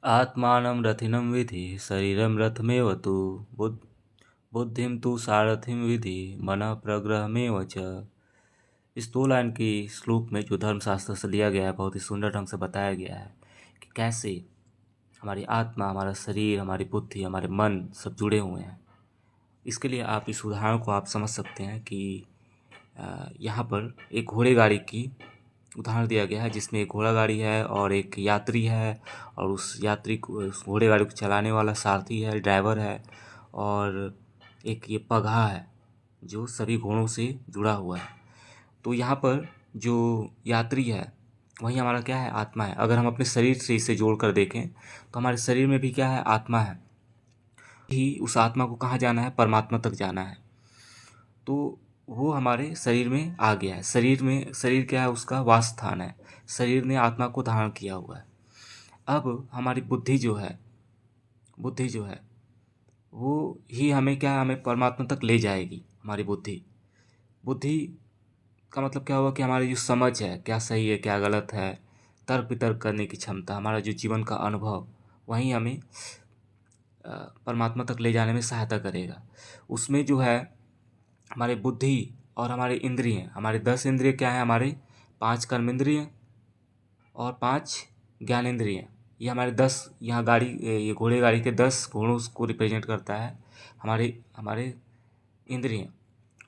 आत्मानं रथिनं विधि शरीरं रथमेव तु बुद्धिं तु सारथिं विधि मनः प्रग्रहमेव च। इस 2 लाइन की श्लोक में जो धर्मशास्त्र से लिया गया है बहुत ही सुंदर ढंग से बताया गया है कि कैसे हमारी आत्मा, हमारा शरीर, हमारी बुद्धि, हमारे मन सब जुड़े हुए हैं। इसके लिए आप इस उदाहरण को आप समझ सकते हैं कि यहाँ पर एक घोड़े गाड़ी की उदाहरण दिया गया है जिसमें एक घोड़ा गाड़ी है और एक यात्री है और उस यात्री को, उस घोड़े गाड़ी को चलाने वाला सारथी है, ड्राइवर है और एक ये पगहा है जो सभी घोड़ों से जुड़ा हुआ है। तो यहाँ पर जो यात्री है वही हमारा क्या है, आत्मा है। अगर हम अपने शरीर से इसे जोड़ कर देखें तो हमारे शरीर में भी क्या है, आत्मा है। ही उस आत्मा को कहाँ जाना है, परमात्मा तक जाना है। तो वो हमारे शरीर में आ गया है। शरीर क्या है, उसका वास स्थान है। शरीर ने आत्मा को धारण किया हुआ है। अब हमारी बुद्धि जो है वो ही हमें क्या, हमें परमात्मा तक ले जाएगी। हमारी बुद्धि का मतलब क्या हुआ कि हमारी जो समझ है, क्या सही है क्या गलत है, तर्क वितर्क करने की क्षमता, हमारा जो जीवन का अनुभव, वही हमें परमात्मा तक ले जाने में सहायता करेगा। उसमें जो है हमारे बुद्धि और हमारे इंद्रिय, हमारे 10 इंद्रिय क्या है, हमारे 5 कर्मेंद्रिय और 5 ज्ञानेंद्रिय। ये हमारे 10, यहाँ ये घोड़े गाड़ी के 10 घोड़ों को रिप्रेजेंट करता है हमारे हमारे इंद्रिय।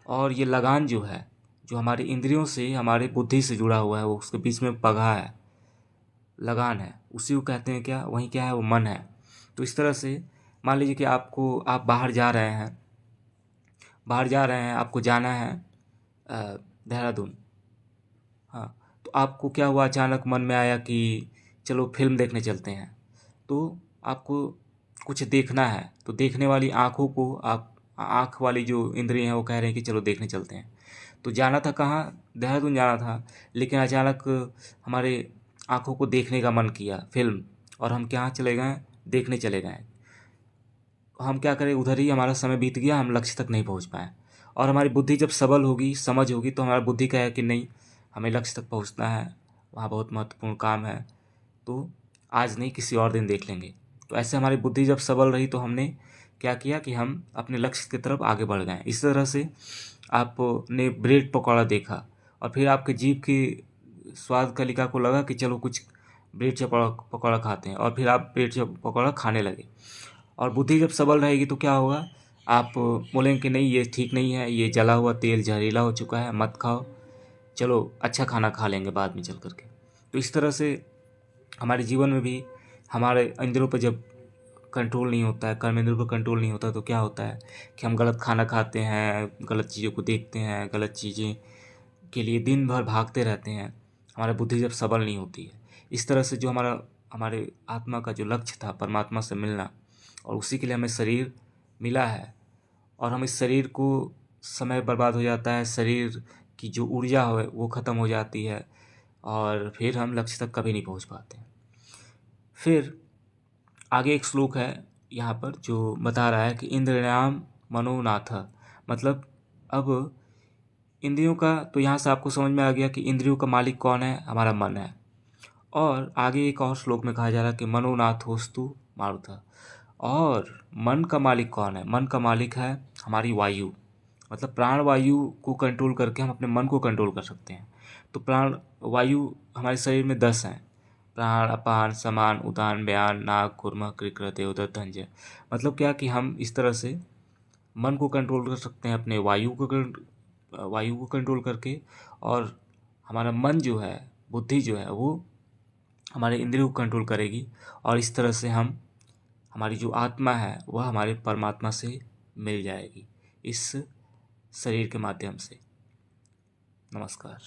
और ये लगान जो है, जो हमारे इंद्रियों से हमारे बुद्धि से जुड़ा हुआ है, वो उसके बीच में पगहा है, लगान है, उसी को कहते हैं क्या, वही क्या है, वो मन है। तो इस तरह से मान लीजिए कि आप बाहर जा रहे हैं, आपको जाना है देहरादून। हाँ, तो आपको क्या हुआ, अचानक मन में आया कि चलो फिल्म देखने चलते हैं। तो आपको कुछ देखना है, तो देखने वाली आँखों को आप, आँख वाली जो इंद्रिय हैं वो कह रहे हैं कि चलो देखने चलते हैं। तो जाना था कहाँ, देहरादून जाना था, लेकिन अचानक हमारे आँखों को देखने का मन किया फिल्म, और हम क्या चले गए, देखने चले गए। हम क्या करें, उधर ही हमारा समय बीत गया, हम लक्ष्य तक नहीं पहुंच पाए। और हमारी बुद्धि जब सबल होगी, समझ होगी, तो हमारी बुद्धि कहे कि नहीं, हमें लक्ष्य तक पहुंचना है, वहाँ बहुत महत्वपूर्ण काम है, तो आज नहीं किसी और दिन देख लेंगे। तो ऐसे हमारी बुद्धि जब सबल रही तो हमने क्या किया कि हम अपने लक्ष्य की तरफ आगे बढ़ गए। इस तरह से आपने ब्रेड पकौड़ा देखा और फिर आपके जीभ की स्वाद कलिका को लगा कि चलो कुछ ब्रेड पकौड़ा खाते हैं, और फिर आप ब्रेड पकौड़ा खाने लगे। और बुद्धि जब सबल रहेगी तो क्या होगा, आप बोलेंगे कि नहीं ये ठीक नहीं है, ये जला हुआ तेल जहरीला हो चुका है, मत खाओ, चलो अच्छा खाना खा लेंगे बाद में चल करके। तो इस तरह से हमारे जीवन में भी हमारे इंद्रियों पर जब कंट्रोल नहीं होता है, कर्मेंद्रियों पर कंट्रोल नहीं होता, तो क्या होता है कि हम गलत खाना खाते हैं, गलत चीज़ों को देखते हैं, गलत चीज़ें के लिए दिन भर भागते रहते हैं। हमारी बुद्धि जब सबल नहीं होती है, इस तरह से जो हमारे आत्मा का जो लक्ष्य था परमात्मा से मिलना, और उसी के लिए हमें शरीर मिला है, और हम इस शरीर को, समय बर्बाद हो जाता है, शरीर की जो ऊर्जा है वो ख़त्म हो जाती है, और फिर हम लक्ष्य तक कभी नहीं पहुंच पाते। फिर आगे एक श्लोक है यहाँ पर जो बता रहा है कि इंद्रियाम मनोनाथ, मतलब अब इंद्रियों का, तो यहाँ से आपको समझ में आ गया कि इंद्रियों का मालिक कौन है, हमारा मन है। और आगे एक और श्लोक में कहा जा रहा है कि मनोनाथोस्तु मारुत, और मन का मालिक कौन है, मन का मालिक है हमारी वायु। मतलब प्राण वायु को कंट्रोल करके हम अपने मन को कंट्रोल कर सकते हैं। तो प्राण वायु हमारे शरीर में 10 हैं, प्राण अपान समान उदान व्यान नाग कुर्म कृक्र देवदत्त धंजय। मतलब क्या कि हम इस तरह से मन को कंट्रोल कर सकते हैं, अपने वायु को कंट्रोल करके, और हमारा मन जो है, बुद्धि जो है, वो हमारे इंद्रियों को कंट्रोल करेगी, और इस तरह से हमारी जो आत्मा है वह हमारे परमात्मा से मिल जाएगी इस शरीर के माध्यम से। नमस्कार।